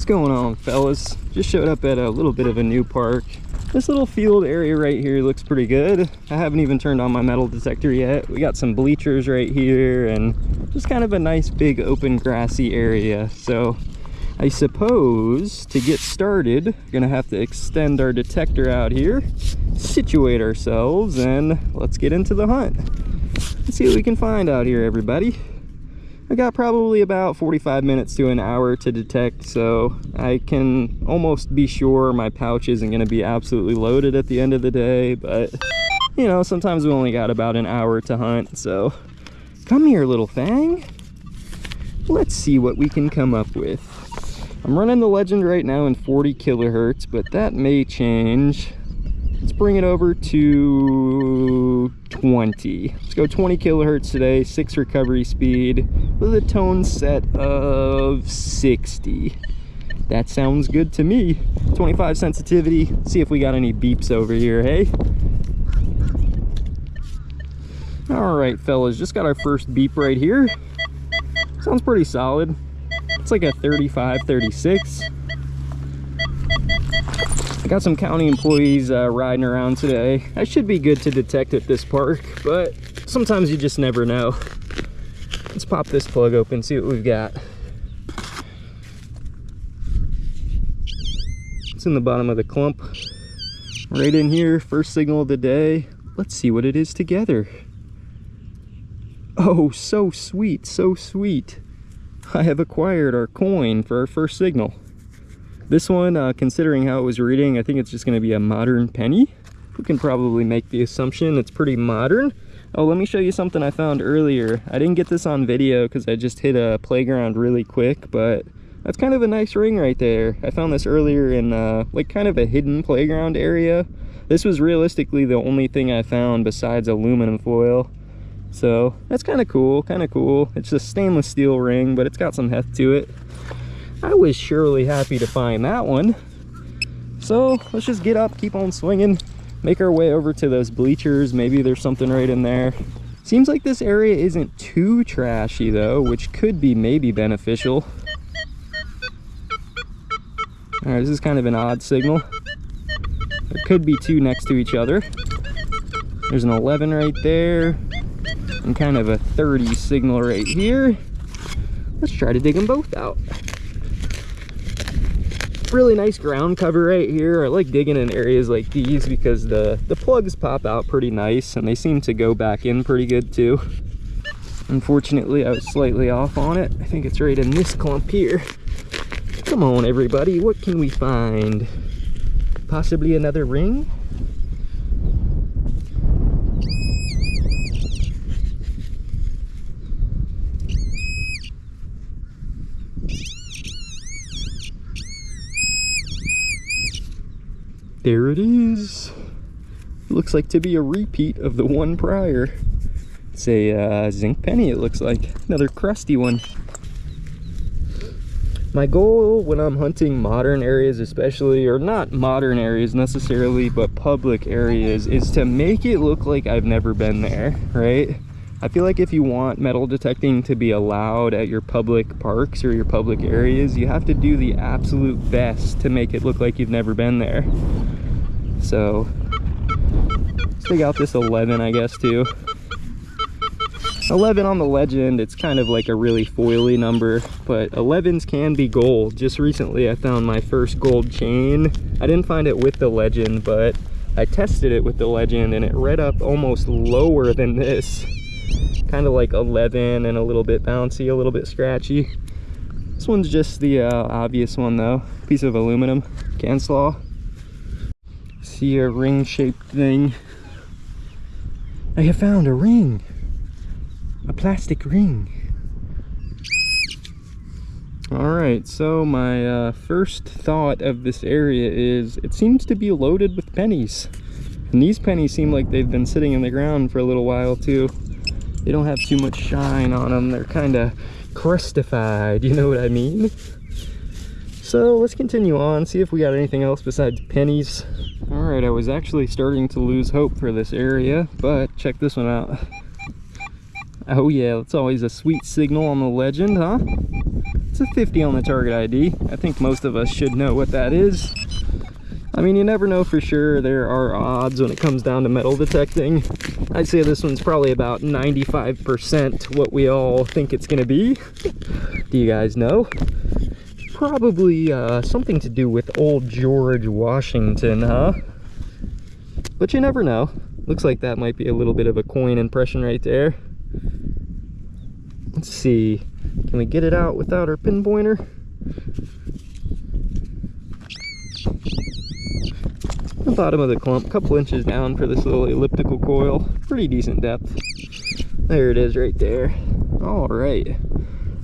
going on, fellas? Just showed up at a little bit of a new park. This little field area right here looks pretty good. I haven't even turned on my metal detector yet. We got some bleachers right here and just kind of a nice big open grassy area. So I suppose to get started, we're gonna have to extend our detector out here, situate ourselves, and let's get into the hunt. Let's see what we can find out here, everybody. I got probably about 45 minutes to an hour to detect, so I can almost be sure my pouch isn't going to be absolutely loaded at the end of the day, but you know, sometimes we only got about an hour to hunt. So come here, little thing, let's see what we can come up with. I'm running the Legend right now in 40 kilohertz, but that may change. Let's bring it over to 20. Let's go 20 kilohertz today, 6 recovery speed with a tone set of 60. That sounds good to me. 25 sensitivity. See if we got any beeps over here, hey? All right, fellas, just got our first beep right here. Sounds pretty solid. It's like a 35, 36. I got some county employees riding around today. I should be good to detect at this park, but sometimes you just never know. Let's pop this plug open, see what we've got. It's in the bottom of the clump. Right in here, first signal of the day. Let's see what it is together. Oh, so sweet, so sweet. I have acquired our coin for our first signal. This one, considering how it was reading, I think it's just going to be a modern penny. We can probably make the assumption it's pretty modern. Oh, let me show you something I found earlier. I didn't get this on video because I just hit a playground really quick, but that's kind of a nice ring right there. I found this earlier in like kind of a hidden playground area. This was realistically the only thing I found besides aluminum foil. So that's kind of cool, kind of cool. It's a stainless steel ring, but it's got some heft to it. I was surely happy to find that one. So let's just get up, keep on swinging, make our way over to those bleachers. Maybe there's something right in there. Seems like this area isn't too trashy though, which could be maybe beneficial. All right, this is kind of an odd signal. There could be two next to each other. There's an 11 right there and kind of a 30 signal right here. Let's try to dig them both out. Really nice ground cover right here. I like digging in areas like these because the plugs pop out pretty nice and they seem to go back in pretty good too. Unfortunately, I was slightly off on it. I think it's right in this clump here. Come on, everybody, what can we find? Possibly another ring? There it is. Looks like to be a repeat of the one prior. It's a zinc penny, it looks like. Another crusty one. My goal when I'm hunting modern areas especially, or not modern areas necessarily, but public areas, is to make it look like I've never been there, right? I feel like if you want metal detecting to be allowed at your public parks or your public areas, you have to do the absolute best to make it look like you've never been there. So let's dig out this 11, I guess, too. 11 on the Legend, it's kind of like a really foily number, but 11s can be gold. Just recently I found my first gold chain. I didn't find it with the Legend, but I tested it with the Legend and it read up almost lower than this. Kind of like 11 and a little bit bouncy, a little bit scratchy. This one's just the obvious one though. Piece of aluminum, can slaw. See a ring shaped thing. I have found a ring. A plastic ring. All right, so my first thought of this area is it seems to be loaded with pennies. And these pennies seem like they've been sitting in the ground for a little while too. They don't have too much shine on them. They're kind of crustified, you know what I mean? So let's continue on, see if we got anything else besides pennies. All right, I was actually starting to lose hope for this area, but check this one out. Oh yeah, it's always a sweet signal on the Legend, huh? It's a 50 on the target ID. I think most of us should know what that is. I mean, you never know for sure. There are odds when it comes down to metal detecting. I'd say this one's probably about 95% what we all think it's gonna be. Do you guys know? Probably something to do with old George Washington, huh? But you never know. Looks like that might be a little bit of a coin impression right there. Let's see. Can we get it out without our pinpointer? The bottom of the clump, a couple inches down for this little elliptical coil. Pretty decent depth. There it is right there. All right.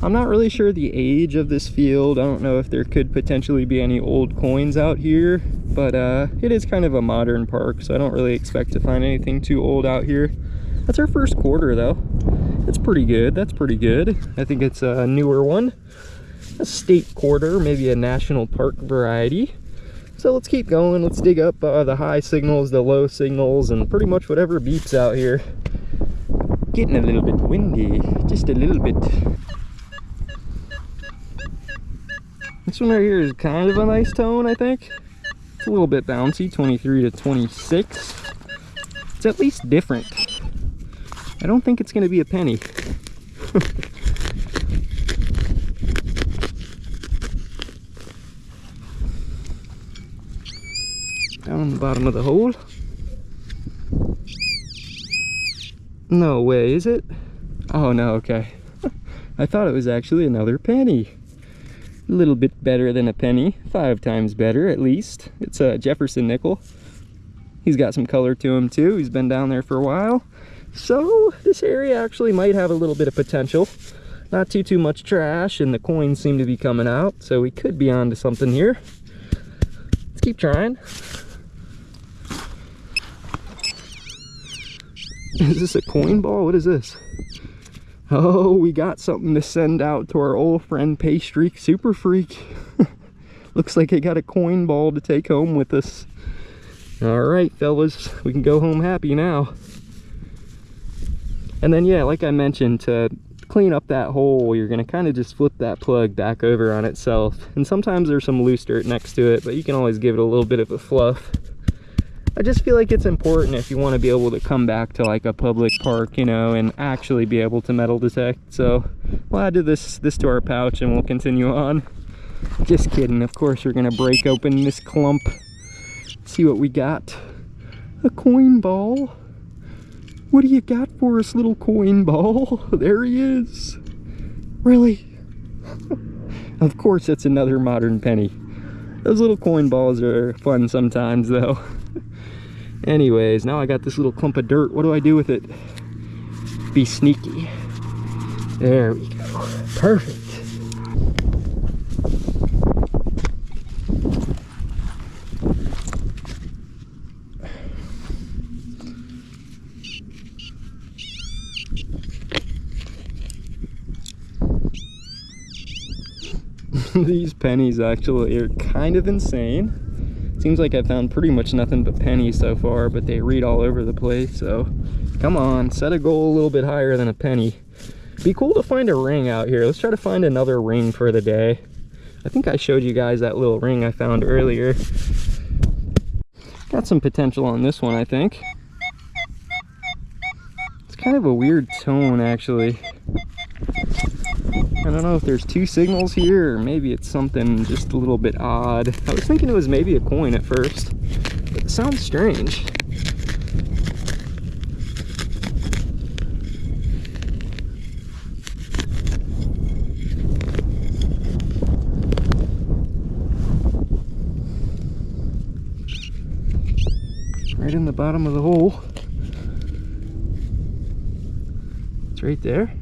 I'm not really sure the age of this field. I don't know if there could potentially be any old coins out here, but it is kind of a modern park, so I don't really expect to find anything too old out here. That's our first quarter though. It's pretty good. That's pretty good. I think it's a newer one. A state quarter, maybe a national park variety. So let's keep going. Let's dig up the high signals, the low signals, and pretty much whatever beeps out here. Getting a little bit windy, just a little bit. This one right here is kind of a nice tone, I think. It's a little bit bouncy, 23 to 26. It's at least different. I don't think it's going to be a penny. Down on the bottom of the hole. No way, is it? Oh no, okay. I thought it was actually another penny. A little bit better than a penny, 5 times better at least. It's a Jefferson nickel. He's got some color to him too. He's been down there for a while. So this area actually might have a little bit of potential. Not too much trash, and the coins seem to be coming out, so we could be onto something here. Let's keep trying. Is this a coin ball? What is this? Oh, we got something to send out to our old friend Paystreak Super Freak. Looks like he got a coin ball to take home with us. All right, fellas, we can go home happy now. And then, yeah, like I mentioned, to clean up that hole, you're gonna kind of just flip that plug back over on itself. And sometimes there's some loose dirt next to it, but you can always give it a little bit of a fluff. I just feel like it's important if you want to be able to come back to like a public park, you know, and actually be able to metal detect. So we'll add to this to our pouch and we'll continue on. Just kidding. Of course, we're gonna break open this clump. See what we got. A coin ball. What do you got for us, little coin ball? There he is. Really? Of course, it's another modern penny. Those little coin balls are fun sometimes though. Anyways, now I got this little clump of dirt. What do I do with it? Be sneaky. There we go. Perfect. These pennies actually are kind of insane. Seems like I found pretty much nothing but pennies so far, but they read all over the place. So come on, set a goal a little bit higher than a penny. Be cool to find a ring out here. Let's try to find another ring for the day. I think I showed you guys that little ring I found earlier. Got some potential on this one, I think. It's kind of a weird tone actually. I don't know if there's 2 signals here, or maybe it's something just a little bit odd. I was thinking it was maybe a coin at first, but it sounds strange. Right in the bottom of the hole. It's right there.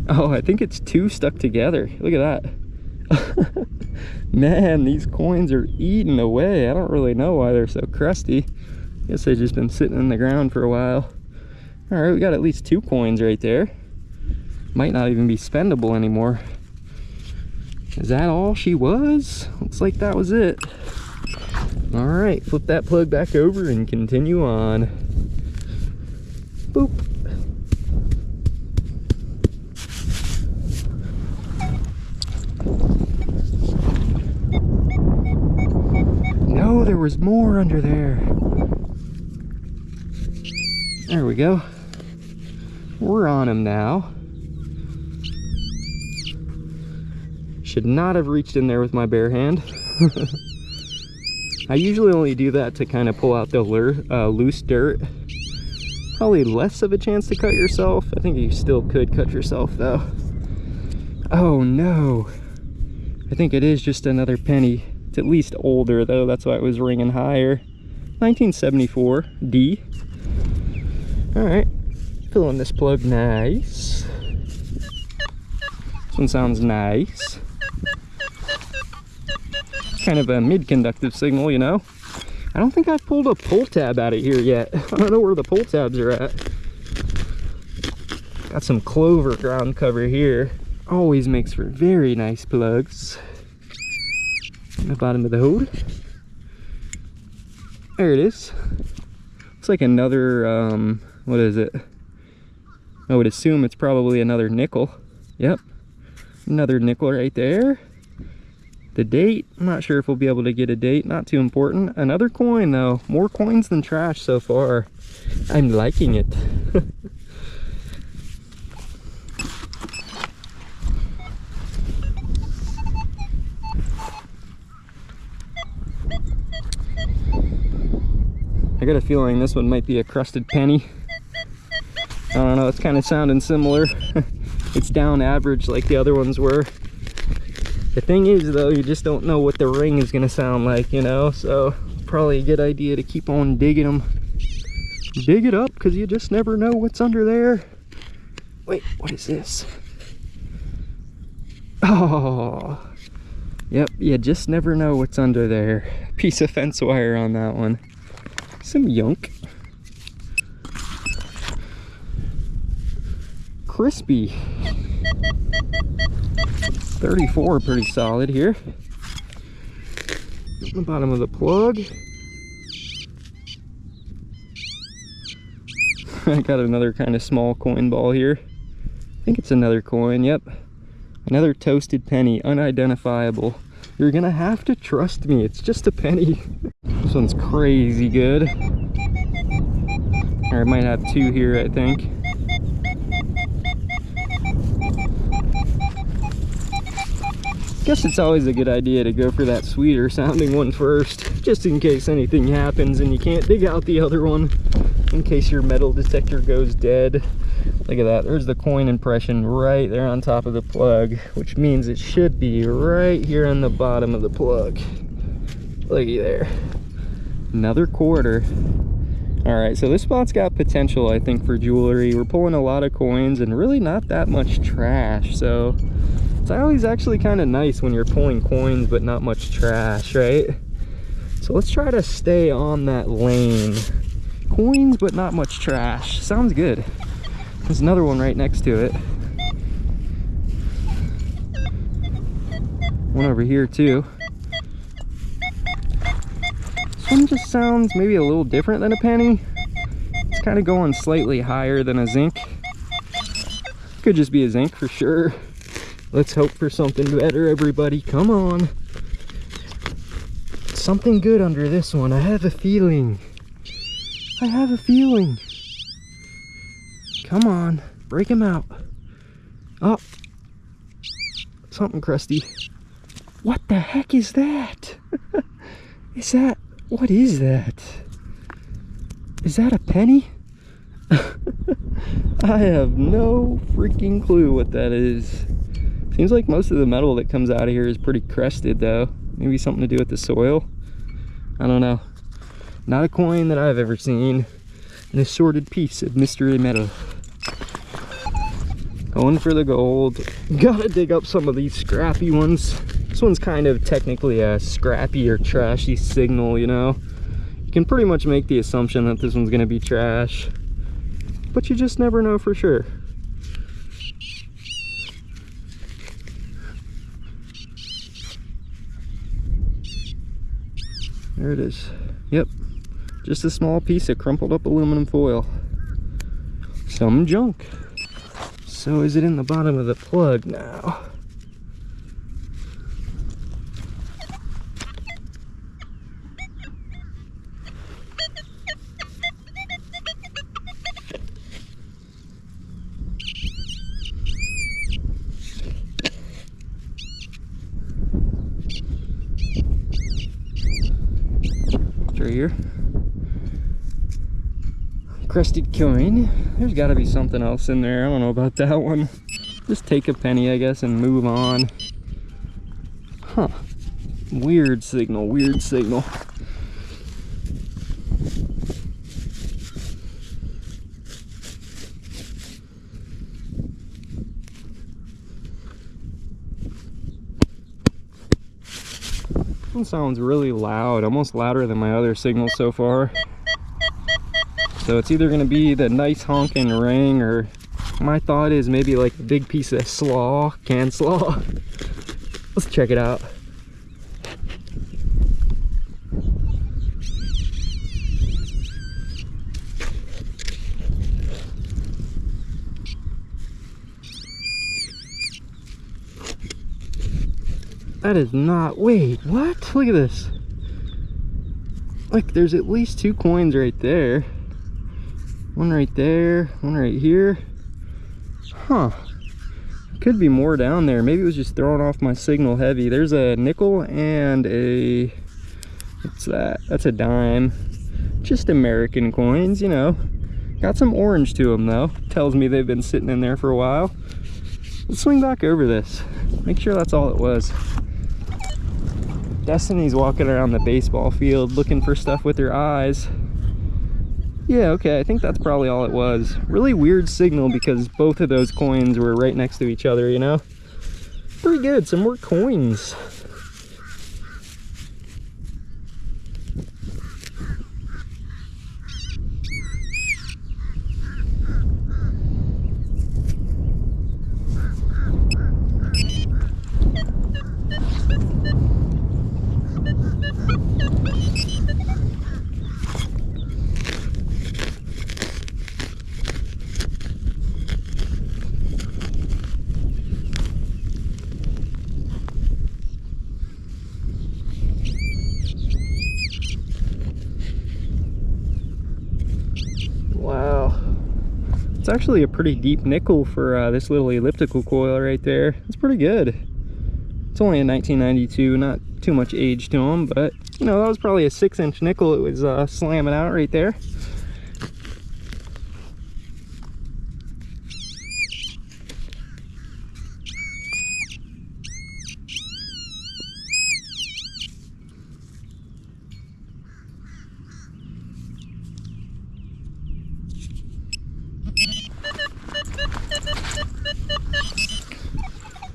Oh, I think it's 2 stuck together. Look at that. Man, these coins are eating away. I don't really know why they're so crusty. Guess they've just been sitting in the ground for a while. All right, we got at least 2 coins right there. Might not even be spendable anymore. Is that all she was? Looks like that was it. All right, flip that plug back over and continue on. Boop. No, there was more under there. There we go. We're on him now. Should not have reached in there with my bare hand. I usually only do that to kind of pull out the loose dirt. Probably less of a chance to cut yourself. I think you still could cut yourself though. Oh no. I think it is just another penny. It's at least older though, that's why it was ringing higher. 1974 D. Alright, filling this plug nice. This one sounds nice. Kind of a mid-conductive signal, you know. I don't think I've pulled a pull tab out of here yet. I don't know where the pull tabs are at. Got some clover ground cover here. Always makes for very nice plugs. In the bottom of the hole. There it is. Looks like another, what is it? I would assume it's probably another nickel. Yep. Another nickel right there. The date, I'm not sure if we'll be able to get a date, not too important. Another coin though, more coins than trash so far. I'm liking it. I got a feeling this one might be a crusted penny. I don't know, it's kind of sounding similar. It's down average like the other ones were. The thing is though, you just don't know what the ring is gonna sound like, you know, so probably a good idea to keep on digging them. Dig it up, because you just never know what's under there. Wait, what is this? Oh, yep, you just never know what's under there. Piece of fence wire on that one. Some yunk. Crispy. 34, pretty solid here. The bottom of the plug. I got another kind of small coin ball here. I think it's another coin, yep. Another toasted penny, unidentifiable. You're gonna have to trust me, it's just a penny. This one's crazy good. Or I might have two here, I think. Guess it's always a good idea to go for that sweeter sounding one first, just in case anything happens and you can't dig out the other one, in case your metal detector goes dead. Look at that, there's the coin impression right there on top of the plug, which means it should be right here on the bottom of the plug. Looky there. Another quarter. All right, so this spot's got potential, I think, for jewelry. We're pulling a lot of coins and really not that much trash, so it's always actually kind of nice when you're pulling coins but not much trash, right? So let's try to stay on that lane. Coins but not much trash. Sounds good. There's another one right next to it. One over here too. This one just sounds maybe a little different than a penny. It's kind of going slightly higher than a zinc. Could just be a zinc for sure. Let's hope for something better, everybody. Come on. Something good under this one. I have a feeling. I have a feeling. Come on. Break him out. Oh. Something crusty. What the heck is that? Is that... What is that? Is that a penny? I have no freaking clue what that is. Seems like most of the metal that comes out of here is pretty crusted though. Maybe something to do with the soil. I don't know. Not a coin that I've ever seen. An assorted piece of mystery metal. Going for the gold. Gotta dig up some of these scrappy ones. This one's kind of technically a scrappy or trashy signal, you know. You can pretty much make the assumption that this one's gonna be trash, but you just never know for sure. There it is. Yep, just a small piece of crumpled up aluminum foil. Some junk. So is it in the bottom of the plug now? right here. Crested coin. There's got to be something else in there. I don't know about that one. Just take a penny, I guess, and move on. Huh. Weird signal, weird signal. One sounds really loud, almost louder than my other signals so far. So it's either going to be the nice honking ring, or my thought is maybe like a big piece of slaw, can slaw. Let's check it out. That is not, wait, what? Look at this. Like, there's at least 2 coins right there. One right there, one right here. Huh. Could be more down there. Maybe it was just throwing off my signal heavy. There's a nickel and a, what's that? That's a dime. Just American coins, you know. Got some orange to them though. Tells me they've been sitting in there for a while. Let's swing back over this. Make sure that's all it was. Destiny's walking around the baseball field looking for stuff with her eyes. Yeah, okay, I think that's probably all it was. Really weird signal because both of those coins were right next to each other, you know? Pretty good, some more coins. Wow, it's actually a pretty deep nickel for this little elliptical coil right there. It's pretty good. It's only a 1992, not too much age to them, but you know, that was probably a 6-inch nickel it was slamming out right there.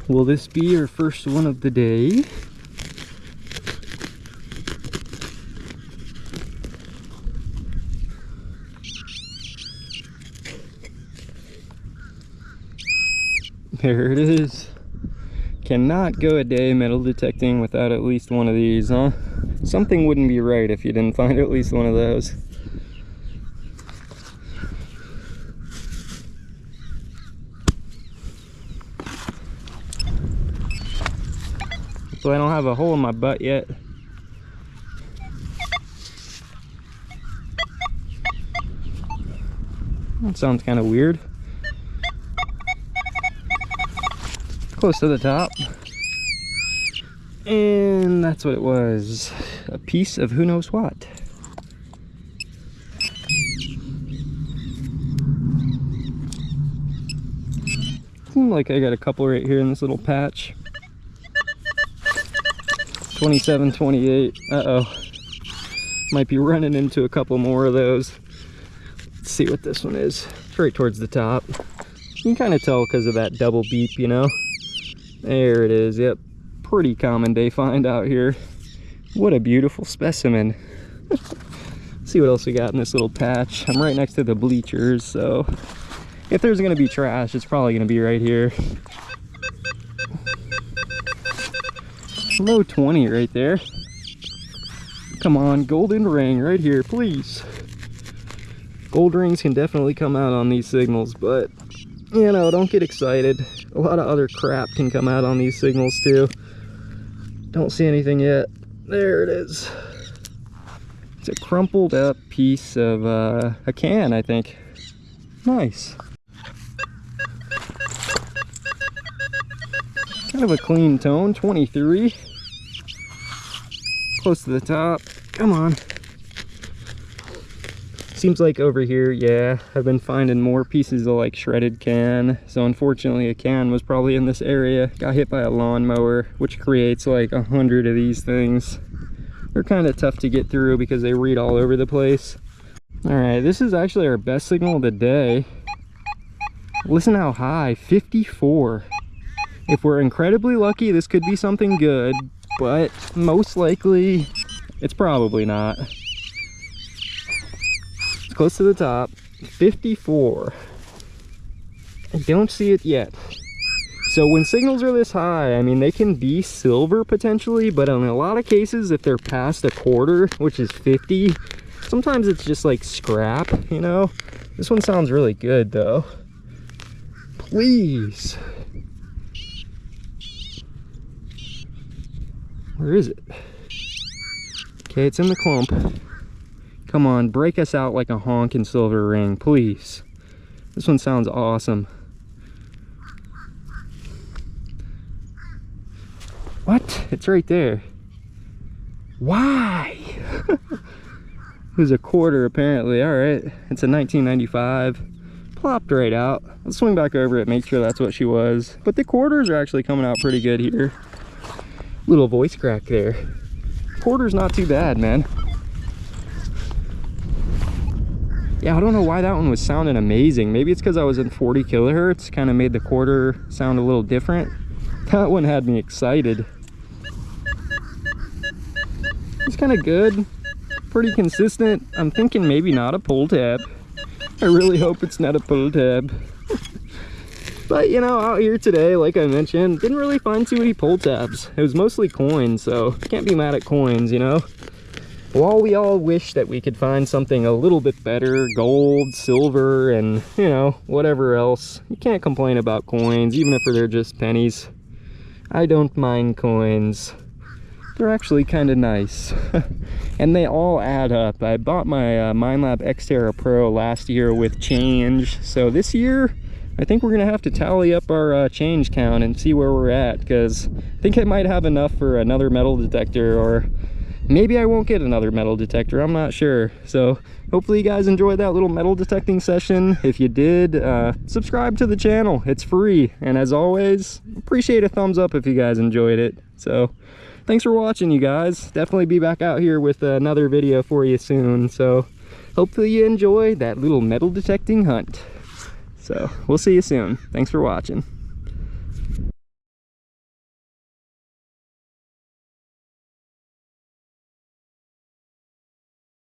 Will this be your first one of the day? There it is. Cannot go a day metal detecting without at least one of these, huh? Something wouldn't be right if you didn't find at least one of those. So I don't have a hole in my butt yet. That sounds kind of weird. Close to the top. And that's what it was. A piece of who knows what. Seems like I got a couple right here in this little patch. 27, 28. Uh-oh. Might be running into a couple more of those. Let's see what this one is. It's right towards the top. You can kind of tell because of that double beep, you know? There it is. Yep. Pretty common day find out here. What a beautiful specimen. See what else we got in this little patch. I'm right next to the bleachers, so if there's going to be trash, it's probably going to be right here. Low 20 right there. Come on, golden ring right here, please. Gold rings can definitely come out on these signals, but you know, don't get excited. A lot of other crap can come out on these signals too. Don't see anything yet. There it is. It's a crumpled up piece of a can, I think. Nice. Kind of a clean tone, 23. Close to the top. Come on. Seems like over here, yeah, I've been finding more pieces of like shredded can. So unfortunately a can was probably in this area, got hit by a lawnmower, which creates like 100 of these things. They're kind of tough to get through because they read all over the place. All right, this is actually our best signal of the day. Listen how high, 54. If we're incredibly lucky, this could be something good, but most likely it's probably not. It's close to the top, 54. I don't see it yet. So when signals are this high, I mean, they can be silver potentially, but in a lot of cases, if they're past a quarter, which is 50, sometimes it's just like scrap, you know? This one sounds really good though. Please. Where is it? Okay, it's in the clump. Come on, break us out like a honkin' silver ring, please. This one sounds awesome. What? It's right there. Why? It was a quarter apparently. All right, it's a 1995. Plopped right out. Let's swing back over it, make sure that's what she was. But the quarters are actually coming out pretty good here. Little voice crack there. Quarter's not too bad, man. Yeah, I don't know why that one was sounding amazing. Maybe it's because I was in 40 kilohertz, kind of made the quarter sound a little different. That one had me excited. It's kind of good, pretty consistent. I'm thinking maybe not a pull tab. I really hope it's not a pull tab. But you know, out here today, like I mentioned, didn't really find too many pull tabs. It was mostly coins, so can't be mad at coins, you know? While we all wish that we could find something a little bit better, gold, silver, and you know, whatever else, you can't complain about coins, even if they're just pennies. I don't mind coins. They're actually kind of nice. And they all add up. I bought my Minelab Xterra Pro last year with change, so this year I think we're gonna have to tally up our change count and see where we're at, because I think I might have enough for another metal detector, or maybe I won't get another metal detector, I'm not sure. So hopefully you guys enjoyed that little metal detecting session. If you did, subscribe to the channel, it's free. And as always, appreciate a thumbs up if you guys enjoyed it. So thanks for watching, you guys. Definitely be back out here with another video for you soon. So hopefully you enjoy that little metal detecting hunt. So we'll see you soon. Thanks for watching.